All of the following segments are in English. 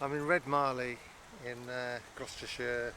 I'm in Red Marley in Gloucestershire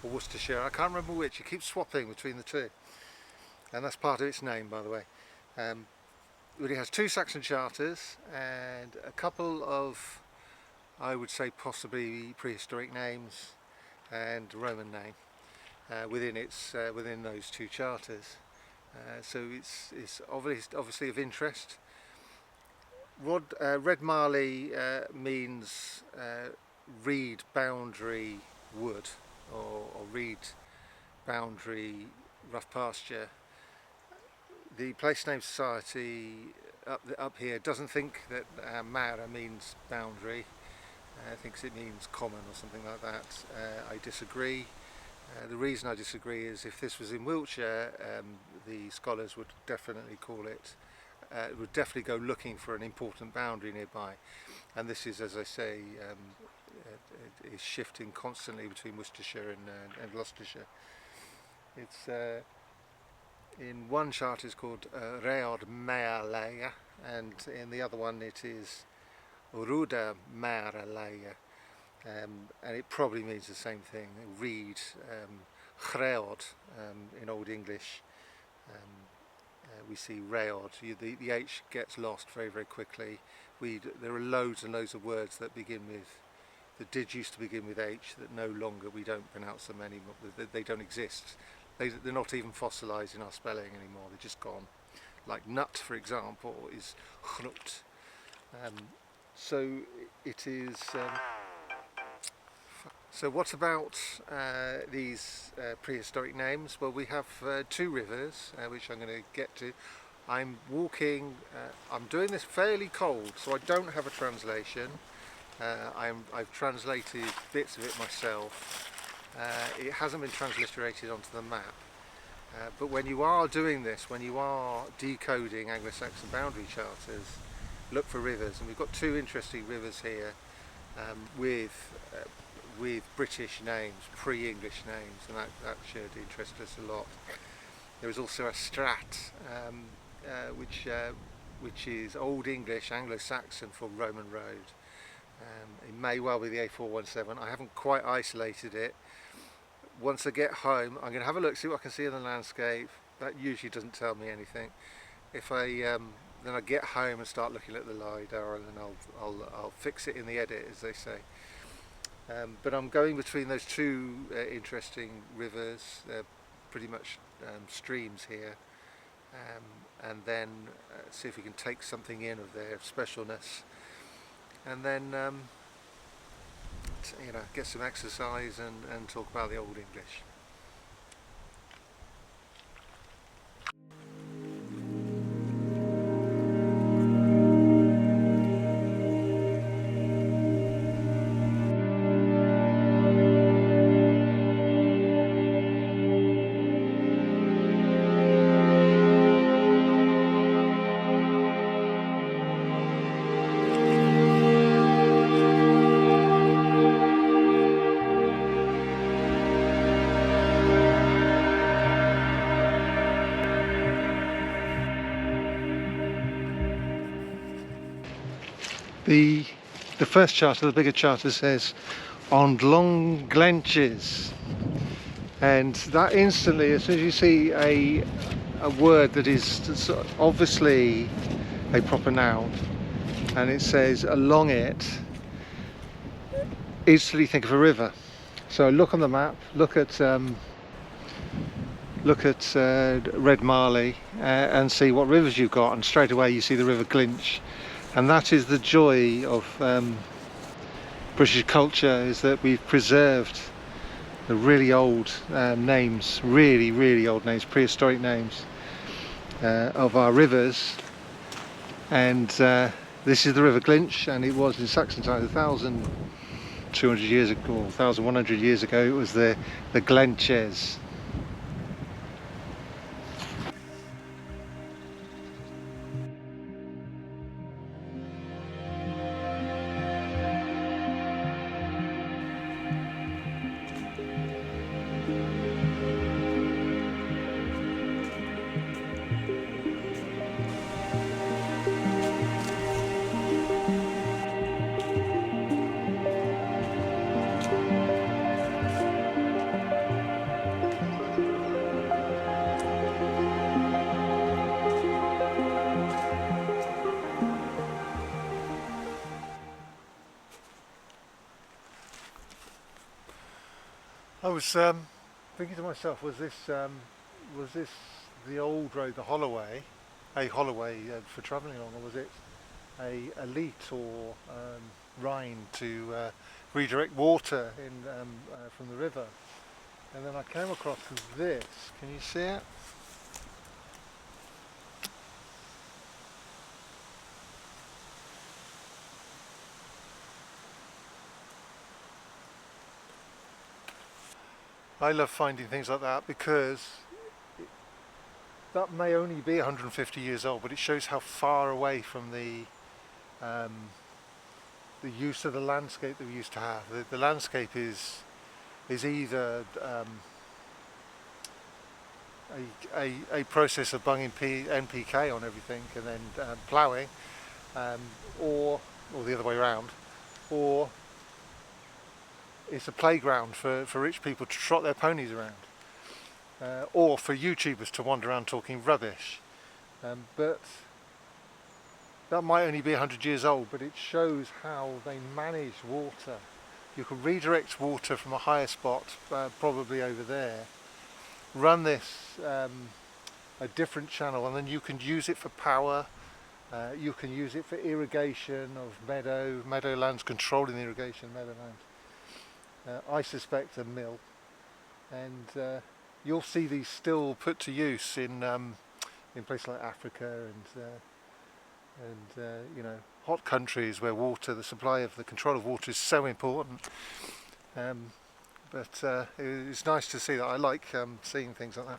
or Worcestershire. I can't remember which. It keeps swapping between the two, and that's part of its name, by the way. But it has two Saxon charters and a couple of, I would say, possibly prehistoric names and Roman name within those two charters. So it's obviously of interest. Red Marley means reed boundary wood or reed boundary rough pasture. The Place Name Society up here doesn't think that Mara means boundary. Thinks it means common or something like that. I disagree. The reason I disagree is if this was in Wiltshire, the scholars would definitely call it, would definitely go looking for an important boundary nearby. And this is, as I say, it is shifting constantly between Worcestershire and Gloucestershire. It's in one chart is called Reodemæreleage, and in the other one it is Reodemæreleage. And it probably means the same thing. Reed, chreod in Old English. We see reod. The H gets lost very, very quickly. There are loads and loads of words that did used to begin with H that no longer, we don't pronounce them anymore. They don't exist. They're not even fossilised in our spelling anymore. They're just gone. Like nut, for example, is chnut. So it is. So what about these prehistoric names? Well, we have two rivers, which I'm going to get to. I'm walking, I'm doing this fairly cold, so I don't have a translation. I've translated bits of it myself. It hasn't been transliterated onto the map. But when you are doing this, when you are decoding Anglo-Saxon boundary charters, look for rivers. And we've got two interesting rivers here with British names, pre-English names, and that should interest us a lot. There is also a strat, which is Old English, Anglo-Saxon for Roman road. It may well be the A417. I haven't quite isolated it. Once I get home, I'm going to have a look, see what I can see in the landscape. That usually doesn't tell me anything. If then I get home and start looking at the LiDAR, and then I'll fix it in the edit, as they say. But I'm going between those two interesting rivers. They're pretty much streams here, and then see if we can take something in of their specialness, and then get some exercise and talk about the Old English. The first charter, the bigger charter, says on long glenches, and that instantly, as soon as you see a word that is obviously a proper noun, and it says along it, instantly think of a river. So look on the map, look at Red Marley and see what rivers you've got, and straight away you see the River Glynch. And that is the joy of British culture, is that we've preserved the really old names, really old names, prehistoric names of our rivers. And this is the River Glynch, and it was in Saxon times 1,200 years ago, or 1,100 years ago, it was the Glenches. I was thinking to myself, was this the old road, the Holloway, a Holloway for travelling along, or was it a leat or Rhine to redirect water from the river? And then I came across this. Can you see it? I love finding things like that because that may only be 150 years old, but it shows how far away from the use of the landscape that we used to have. The landscape is either a process of bunging NPK on everything and then ploughing, or the other way around, or it's a playground for rich people to trot their ponies around, or for YouTubers to wander around talking rubbish. But that might only be 100 years old, but it shows how they manage water. You can redirect water from a higher spot, probably over there, run this a different channel, and then you can use it for power. You can use it for irrigation of meadowlands, controlling the irrigation of meadowlands. I suspect a mill, and you'll see these still put to use in places like Africa and you know, hot countries where the supply of the control of water is so important. But it's nice to see that. I like seeing things like that.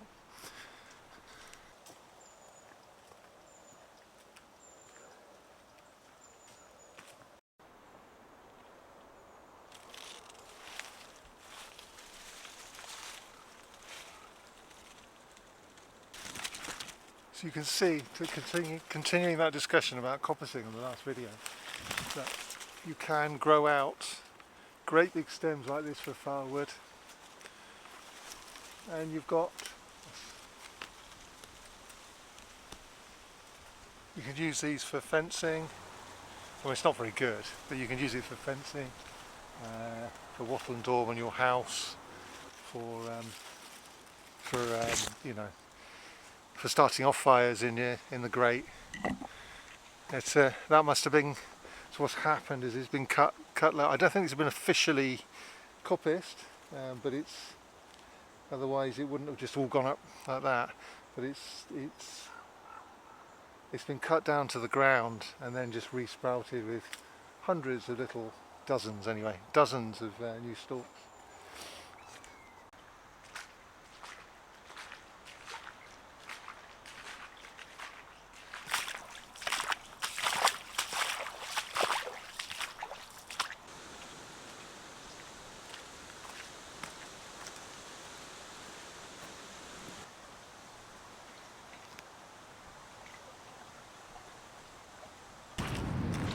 So you can see, continuing that discussion about coppicing in the last video, that you can grow out great big stems like this for firewood, and you can use these for fencing. Well, it's not very good, but you can use it for fencing, for wattle and daub on your house, for you know, for starting off fires in the grate. That must have been, so what's happened is it's been cut. I don't think it's been officially coppiced, but otherwise it wouldn't have just all gone up like that. But it's been cut down to the ground and then just resprouted with hundreds of little, dozens of new stalks.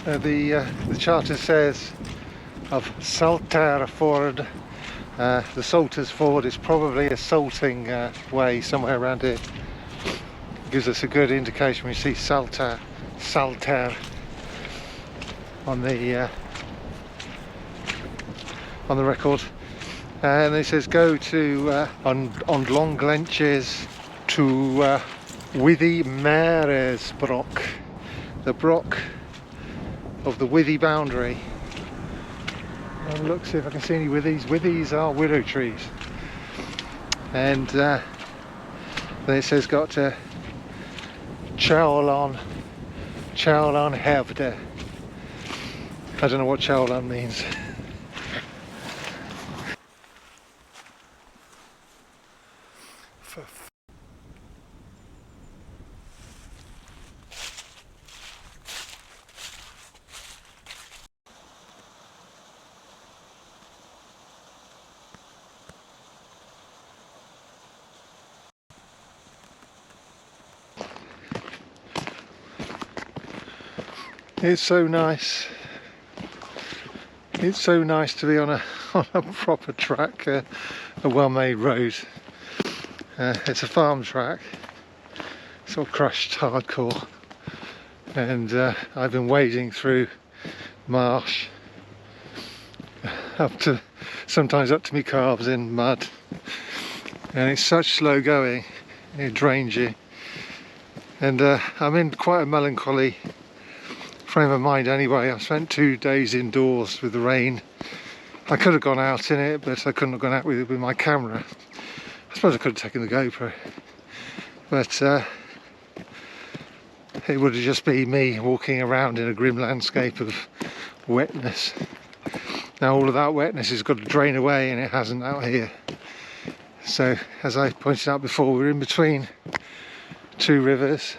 The charter says of Salter Ford. The Salters Ford is probably a salting way somewhere around here. Gives us a good indication when you see Salter on the record. And it says go to on long Glynches to Reodemæreleage, the brook of the withy boundary. And look, see if I can see any withies. Withies are willow trees. And then it says got to Chowlon Hevde. I don't know what Chowlon means. It's so nice. It's so nice to be on a proper track, a well-made road. It's a farm track, sort of crushed hardcore, and I've been wading through marsh sometimes up to my calves in mud, and it's such slow going, it drains you. And I'm in quite a melancholy frame of mind anyway. I spent 2 days indoors with the rain. I could have gone out in it, but I couldn't have gone out with my camera. I suppose I could have taken the GoPro, but it would have just been me walking around in a grim landscape of wetness. Now all of that wetness has got to drain away, and it hasn't out here. So as I pointed out before, we're in between 2 rivers,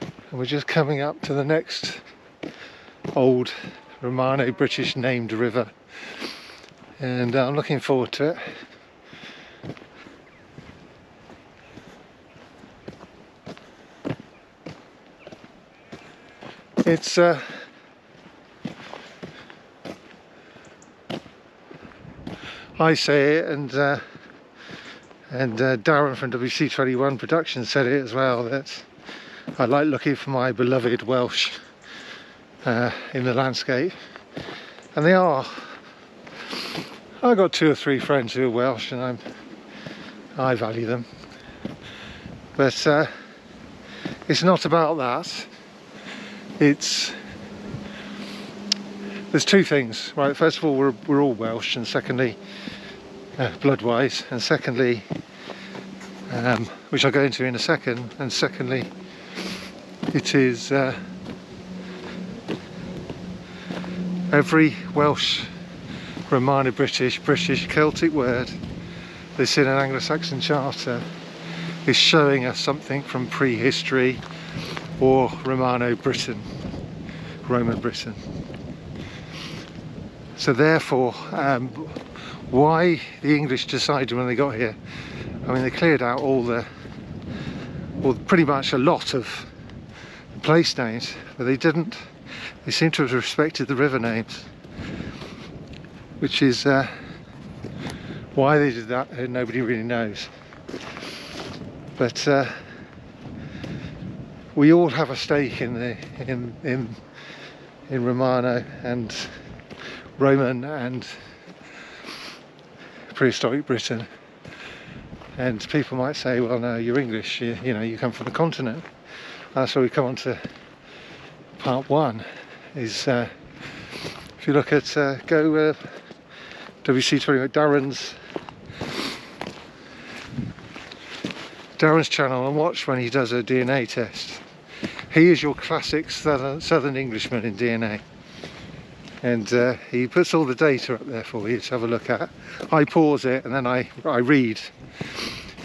and we're just coming up to the next old Romano-British named river, and I'm looking forward to it. It's I say it, and Darren from WC21 Productions said it as well, that I like looking for my beloved Welsh in the landscape, and they are. I've got 2 or 3 friends who are Welsh, and I value them, but it's not about that. There's 2 things, right? First of all, we're all Welsh, and secondly, blood-wise, and secondly, which I'll go into in a second, and secondly, it is every Welsh, Romano-British, British, Celtic word that's in an Anglo-Saxon charter is showing us something from prehistory or Romano-Britain, Roman Britain. So therefore, why the English decided when they got here, I mean, they cleared out pretty much a lot of the place names, but they seem to have respected the river names, which is why they did that, nobody really knows. But we all have a stake in Romano and Roman and prehistoric Britain. And people might say, well, no, you're English, you know, you come from the continent. That's where we come on to part 1, is if you look at WC20, Darren's channel, and watch when he does a DNA test. He is your classic southern Englishman in DNA, and he puts all the data up there for you to have a look at. I pause it and then I read,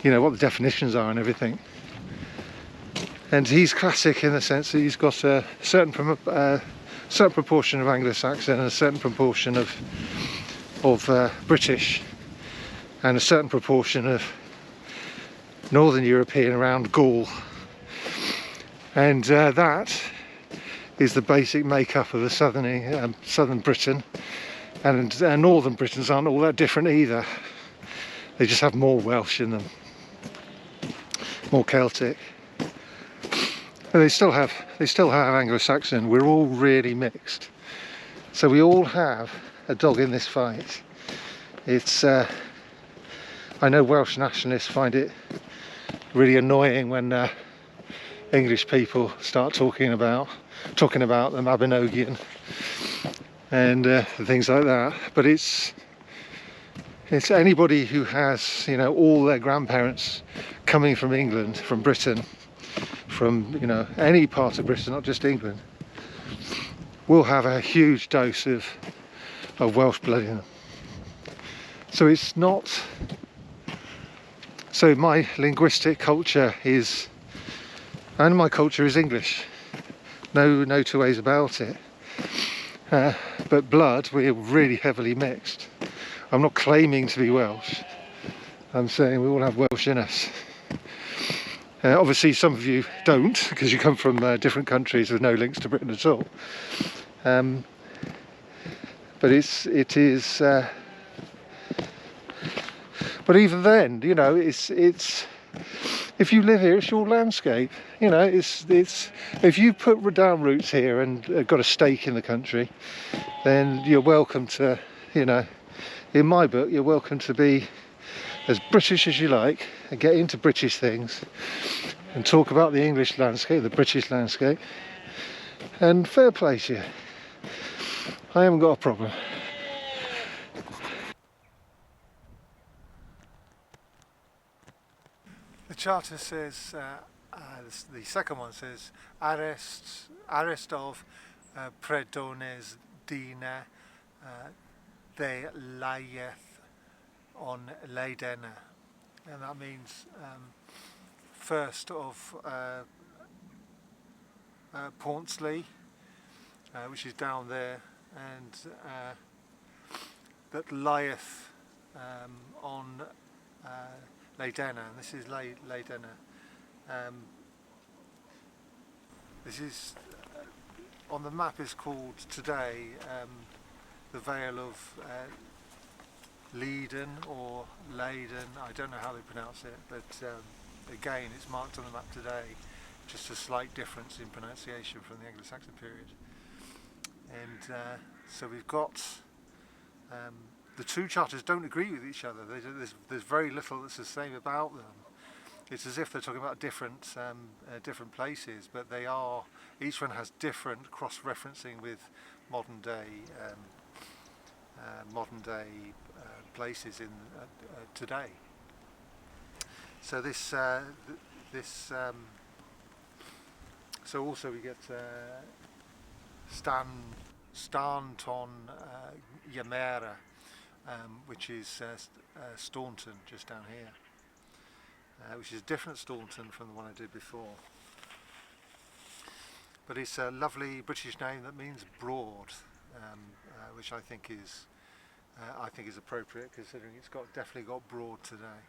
you know, what the definitions are and everything. And he's classic in the sense that he's got a certain proportion of Anglo-Saxon and a certain proportion of British, and a certain proportion of Northern European around Gaul, and that is the basic makeup of the southern Britain. And northern Britons aren't all that different either. They just have more Welsh in them, more Celtic. But they still have Anglo-Saxon. We're all really mixed, so we all have a dog in this fight. It's I know Welsh nationalists find it really annoying when English people start talking about the Mabinogion and things like that, but it's anybody who has, you know, all their grandparents coming from England, from Britain, from, you know, any part of Britain, not just England, will have a huge dose of Welsh blood in them. So it's not. So my linguistic culture is, and my culture is English. No 2 ways about it. But blood, we're really heavily mixed. I'm not claiming to be Welsh. I'm saying we all have Welsh in us. Obviously some of you don't, because you come from different countries with no links to Britain at all. But it is. But even then, you know, it's if you live here, it's your landscape. You know, it's if you put down roots here and got a stake in the country, then you're welcome to you know, in my book, you're welcome to be as British as you like and get into British things and talk about the English landscape, the British landscape, and fair play to you. I haven't got a problem. The charter says, the second one says, arrest of predones dina de layeth on Leidena, and that means first of Portsley, which is down there, and that lieth on Leidena, and this is Leidena. This is on the map is called today the Vale of Leiden or Leiden. I don't know how they pronounce it, but again, it's marked on the map today. Just a slight difference in pronunciation from the Anglo-Saxon period. And so we've got the two charters don't agree with each other. There's very little that's the same about them. It's as if they're talking about different places, but they are. Each one has different cross-referencing with modern day places in today. So so also we get Stanton Yamera, which is Staunton, just down here, which is a different Staunton from the one I did before. But it's a lovely British name that means broad, which I think is appropriate, considering it's definitely got broad today.